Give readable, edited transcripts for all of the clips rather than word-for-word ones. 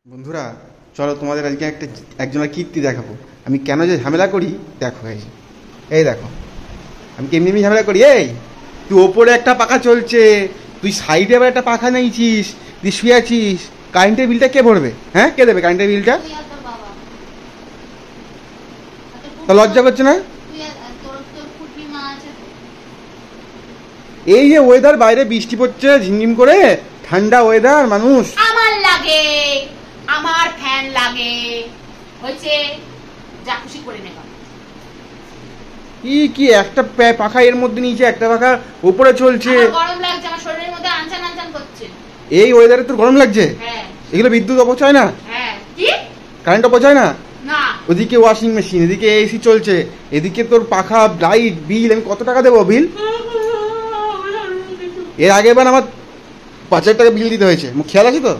বন্ধুরা চলো তোমাদের আজকে একজনের কীর্তি দেখাবো। আমি কেন যে ঝামেলা করি দেখো। এই দেখো আমি কেমনি এমনি ঝামেলা করি। এই তুই ওপরে একটা পাখা চলছে, তুই সাইডে আবার একটা পাখা নিয়েছিস, তুই শুয়ে আছিস, কারেন্টের বিলটা কে ভরবে? হ্যাঁ, কে দেবে কারেন্টের বিলটা? তা লজ্জা করছে না? এই যে ওয়েদার, বাইরে বৃষ্টি পড়ছে ঝিমঝিম করে, ঠান্ডা ওয়েদার, মানুষ আমার লাগে, আমার ফ্যান লাগে, হয়েছে যা খুশি করে নেব। কি একটা পাখা এর মধ্যে নিচে, একটা পাখা উপরে চলছে। গরম লাগছে, আমার শরীরের মধ্যে আনচান আনচান করছে। এই ওয়েদারে তোর গরম লাগছে? হ্যাঁ। এগুলো বিদ্যুৎ অপচয় না? হ্যাঁ। কি কারেন্ট অপচয় না? না। ওদিকে ওয়াশিং মেশিন, এদিকে এসি চলছে, এদিকে তোর পাখা, লাইট বিল, আমি কত টাকা দেবো বিল? এর আগের বার আমার 5,000 টাকা বিল দিতে হয়েছে। মুখ খেয়াল আছে তো?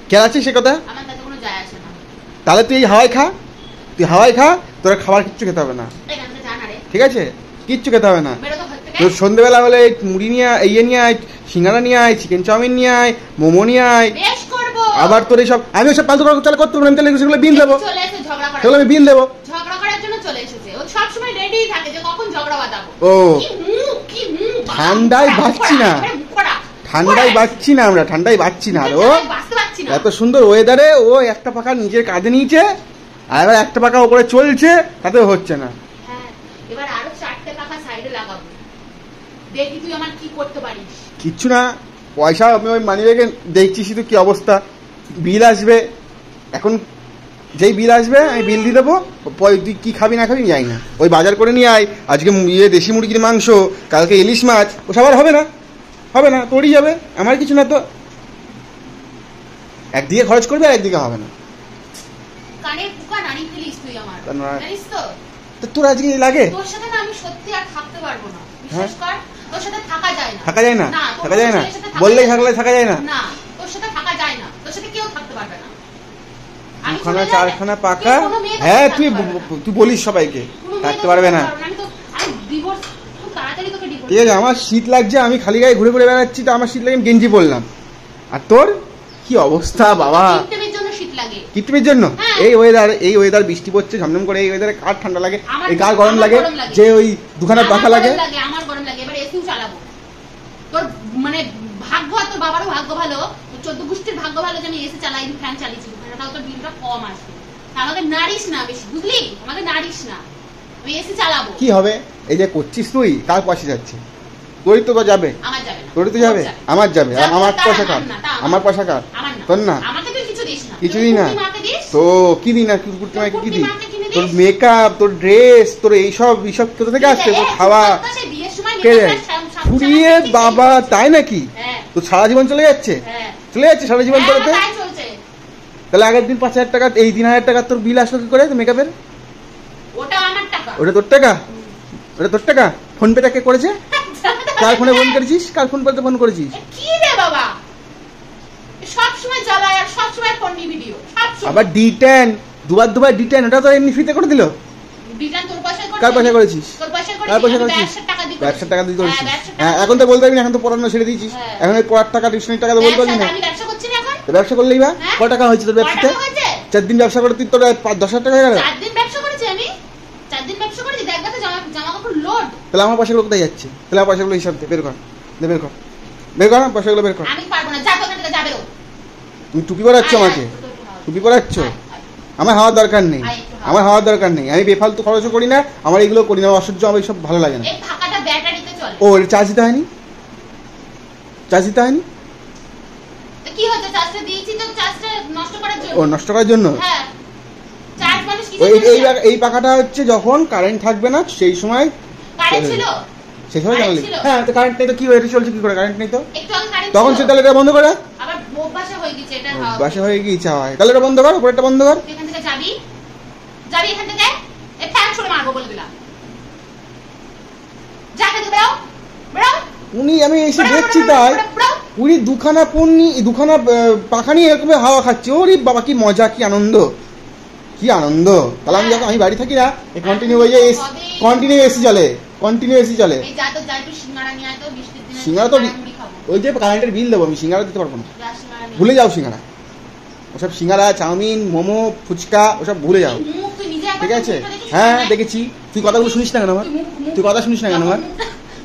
খেয়াল আছে সে কথা? আমার তাতে কোনো যায় আসে না। তাহলে তুই হাওয়াই খা, তুই হাওয়াই খা, তোর খাবার কিচ্ছু খেতে হবে না, এখান থেকে জানা রে। ঠিক আছে? কিচ্ছু খেতে হবে না। বেরো তো ঘর থেকে। তোর সন্ধ্যেবেলা হলে মুড়ি নিয়ে আয়, ইয়ে নিয়ে আয়, সিঙ্গারা নিয়ে আয়, চিকেন চাউমিন নিয়ে আয়, মোমো নিয়ে আয়। বেশ করবো। আবার তোর এইসব, আমি ওসব পাল্টু চাল করতে পারবো, আমি তাহলে সেগুলো বিল দেবো, চলে এসে ঝগড়া করার। সেগুলো আমি বিল দেবো। ঝগড়া করার জন্য চলে এসেছে। ও সব সময় রেডি থাকে যে কখন ঝগড়া বাঁধাবো। ও কি মুখ ঠান্ডায় বাঁচছি না, ঠান্ডায় বাঁচছি না, আমরা ঠান্ডায় বাঁচছি না। আর ও এত সুন্দর ওয়েদারে ও একটা পাখা নিজের কাঁধে নিয়েছে, আর এবার একটা পাখা ওপরে চলছে, তাতেও হচ্ছে না। হ্যাঁ, এবার আরো 4টে পাখা সাইডে লাগাবো, দেখি তুই আমার কি করতে পারিস। কিচ্ছু না, পয়সা আমি ওই মানি ব্যাগে দেখছিস তো কি অবস্থা। বিল আসবে এখন, যেই বিল আসবে আমি বিল দিয়ে দেবো। তুই কি খাবি না খাবি যাই না, ওই বাজার করে নিয়ে আয়। আজকে দেশি মুরগির মাংস, কালকে ইলিশ মাছ, ও সবার হবে না, হবে না, তোরই যাবে, আমার কিছু না তো। একদিকে খরচ করবে আর একদিকে হবে না। কানের পোকা নাড়ি ফেলিস তুই আমার, জানিস তো? তো তোর আজকে লাগে? তোর সাথে না আমি সত্যি আর থাকতে পারবো না, বিশ্বাস কর। তোর সাথে থাকা যায় না। থাকা যায় না? থাকা যায় না বললেই থাকা যায় না? না, তোর সাথে থাকা যায় না, তোর সাথে কেউ থাকতে পারবে না। দুখানা চারখানা পাকা, হ্যাঁ তুই বলিস সবাইকে থাকতে পারবে না। ঠিক আছে, আমার শীত লাগছে, আমি খালি গায়ে ঘুরে ঘুরে বেড়াচ্ছি, তো আমার শীত লাগে, আমি গেঞ্জি পরলাম। আর তোর কি অবস্থা বাবা? কৃত্রিমের জন্য? এই ওয়েদার বৃষ্টি পড়ছে ঝমঝম করে, এই ওয়েদারে কার ঠান্ডা লাগে, এই কার গরম লাগে, যে ওই দুখানা পাখা লাগে। আমার গরম লাগে, এবার এসিও চালাবো। তোর মানে ভাগ্য, তোর বাবারও ভাগ্য ভালো, 14 গোষ্ঠীর ভাগ্য ভালো যে আমি এসি চালাই, ফ্যান চালিয়েছি, তাও তোর বিলটা কম আসবে। আমাকে নাড়িস না বেশি, বুঝলি? আমাকে নাড়িস না, আমি এসি চালাবো। কি হবে এই যে করছিস তুই, কার পয়সা যাচ্ছে? তোরই তো যাবে। আমার যাবে না। তোরই তো যাবে, আমার যাবে। আমার পয়সা কার? আমার পয়সা কার? তোর না? আমাকে তুই কিছু দিস না। কিছু দিই না তো? কি দিই না? কি দিই? তোর মেকআপ, তোর ড্রেস, তোর এইসব কোথা থেকে আসছে? তোর খাওয়া ফুরিয়ে বাবা, তাই নাকি? তোর সারা জীবন চলে যাচ্ছে, চলে যাচ্ছে সারা জীবন তোর। তাহলে আগের দিন 5,000 টাকা, এই 3,000 টাকা তোর বিল আসলো কি করে মেকআপের? ওটা আমার টাকা। ওটা তোর টাকা? ওটা তোর টাকা? ফোন পেটা কে করেছে? কার ফোনে ফোন করেছিস? কার ফোন পেতে ফোন করেছিস? কি রে বাবা, সব সময় জ্বালায় আর সব সময় ফোন নিয়ে ভিডিও, আবার D10 দুবার D10, ওটা তো এমনি ফ্রিতে করে দিল। D10 তোর পয়সায় করেছিস? কার পয়সা করেছিস? তোর পয়সায় করেছিস? কার পয়সা করেছিস? ব্যবসার টাকা দিয়ে করেছিস। হ্যাঁ, এখন তো বলতে পারবি না, এখন তো পড়ানো ছেড়ে দিয়েছিস। এখন ওই পড়ার টাকা, টিউশনের টাকা তো বলতে পারবি না। আমি ব্যবসা করছি না এখন। তো ব্যবসা করলেই বা কত টাকা হয়েছে তোর ব্যবসাতে? 4 দিন ব্যবসা করে তুই তোর 10,000 টাকা হয়ে গেল। 4 দিন ব্যবসা করেছি আমি, 4 দিন ব্যবসা করেছি, দেখবা তো জামা কাপড় লোড। তাহলে আমার পয়সাগুলো কোথায় যাচ্ছে? তাহলে আমার পয়সাগুলো হিসাব দে, বের কর, বের কর, বের কর পয়সাগুলো বের কর। আমি পারবো না, যা তো ওখান থেকে যা, বেরো। তুমি টুপি পরাচ্ছ আমাকে, টুপি পরাচ্ছ? আমার হওয়ার দরকার নেই, আমার হওয়ার দরকার নেই। আমি বেফালতু খরচও করি না, আমার এগুলো করি না, অসহ্য, আমার এইসব ভালো লাগে না। এই ফাঁকাটা ব্যাটারিতে চলে। ও চার্জ দিতে হয়নি? চার্জ দিতে হয়নি? তো কি হচ্ছে? চার্জটা দিয়েছি তো, চার্জটা নষ্ট করার জন্য। ও নষ্ট করার জন্য? হ্যাঁ, চার্জ মানুষ কি? এই পাখাটা হচ্ছে যখন কারেন্ট থাকবে না সেই সময়। কারেন্ট ছিল? সেই সময় জানলি? হ্যাঁ, তো কারেন্ট নেই তো কি হয়েছে? চলছে কি করে? কারেন্ট নেই তো একটু আগে কারেন্ট তখন সে, তাহলে এটা বন্ধ করে। আবার অভ্যাসে হয়ে গেছে এটা। অভ্যাসে হয়ে গিয়েছে, হয় তাহলে এটা বন্ধ কর, উপরেরটা বন্ধ কর। এখান থেকে যাবি, যাবি এখান থেকে, এই ফ্যান ছুড়ে মারবো বলে দিলাম। যা, এখান থেকে বেরো, বেরো। আমি এসে দেখছি তাই উনি দুখানা পাখা নিয়ে এরকম হাওয়া খাচ্ছে। ওরে বাবা, কি মজা, কি আনন্দ, কি আনন্দ। তাহলে আমি যখন আমি বাড়ি থাকি না, কন্টিনিউ হয়ে যায়, কন্টিনিউ এসি চলে, কন্টিনিউ এসি চলে। সিঙ্গারা তো ওই যে কারেন্টের বিল দেবো, আমি সিঙ্গারা দিতে পারবো না, ভুলে যাও সিঙ্গারা। ওসব সিঙ্গারা, চাউমিন, মোমো, ফুচকা ওসব ভুলে যাও, মুখ তুই নিজে একবার ঠিক আছে? মুখটা দেখিস হ্যাঁ না? দেখেছি। তুই কথাগুলো শুনিস না কেন আমার? তুই কথা শুনিস না কেন আমার?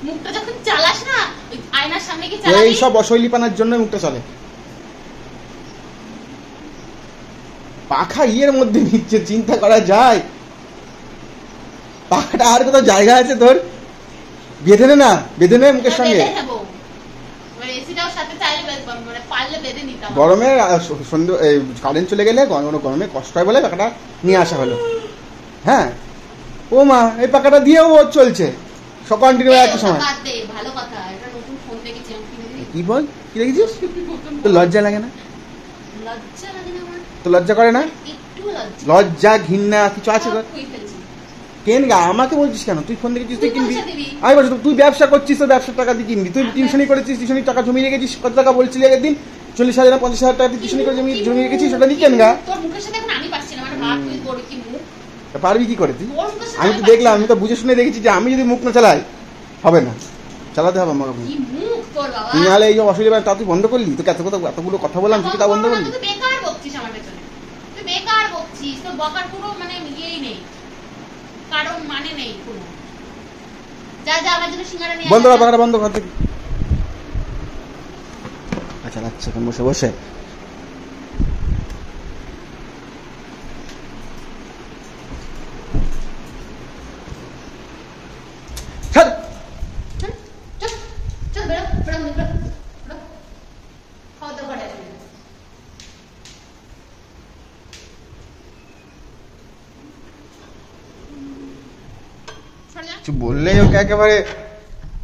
মুখটা যখন চালাস না ওই আয়নার সামনে কি তো চালাবি? এই সব অশৈলীপানার জন্য মুখটা চলে। পাখা ইয়ের মধ্যে নিচ্ছে, চিন্তা করা যায়? পাখাটা আর কোথাও জায়গা আছে তোর? বেঁধে নে না, বেঁধে নে মুখের সঙ্গে। বেঁধে নেবো। এবার এসিটাও সাথে চাইলে মানে পারলে বেঁধে নিতাম। গরমে সন্ধ্যে কারেন্ট চলে গেলে গরমে কষ্ট হয় বলে পাখাটা নিয়ে আসা হলো। হ্যাঁ ও মা, এই পাখাটা দিয়েও ও চলছে সব কন্টিনিউ একই সময়। বাদ দে, ভালো কথা, এটা নতুন ফোন দেখেছি আমি, কিনে দিবি? কি বল, কি দেখেছিস? তো লজ্জা লাগে না? লজ্জা লাগে না আমার? তো লজ্জা করে না? একটু লজ্জা। লজ্জা ঘৃণা কিছু আছে তোর? খুঁই ফেলছি। কেন গা আমাকে বলছিস কেন? তুই ফোন দেখেছিস, তুই তুই কিনবি। পয়সা দিবি। আমি বলছি তুই ব্যবসা করছিস, তো ব্যবসার টাকা দিয়ে কিনবি। তুই টিউশনি করেছিস, টিউশনির টাকা জমিয়ে রেখেছিস, কত টাকা বলছিলি আগের দিন? 40,000 না 50,000 টাকা তুই টিউশনি করে জমিয়ে রেখেছিস, ওটা নিয়ে কেন গা? তোর মুখের সাথে এখন আমি পাচ্ছি না, মানে ভাব তুই বড় কি মুখ। তা পারবি কি করে তুই? তোর মুখের সাথে আমি তো পাচ্ছি দেখলাম, না। আমি তো বুঝে শুনে দেখেছি যে আমি যদি মুখ না চালাই হবে না, চালাতে হবে আমাকে। কি মুখ তোর বাবা। তুই নাহলে এই যে অসুবিধা তা তুই বন্ধ করলি, তোকে এতগুলো কথা বললাম, তুই কি তা বন্ধ করলি? তুই বেকার বকছিস আমার পেছনে, তুই বেকার বকছিস, তোর বকার কোনো মানে ইয়েই নেই, কারণ মানে নেই কোনো। যা যা আমার জন্য সিঙ্গারা নিয়ে বন্ধ আয়, কর, যা। পাখাটা বন্ধ কর তুই। আচ্ছা লাগছে এখন বসে বসে। ছাড়। হুম, চল চল বেরো বেরো বেরো বেরো। খাওয়া দাওয়া করে আসবি। সরে যা। কিছু বললেই ওকে একেবারে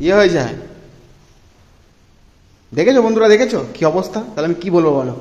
ইয়ে হয়ে যায়। দেখেছো বন্ধুরা, দেখেছো কি অবস্থা? তাহলে আমি কি বলবো বলো?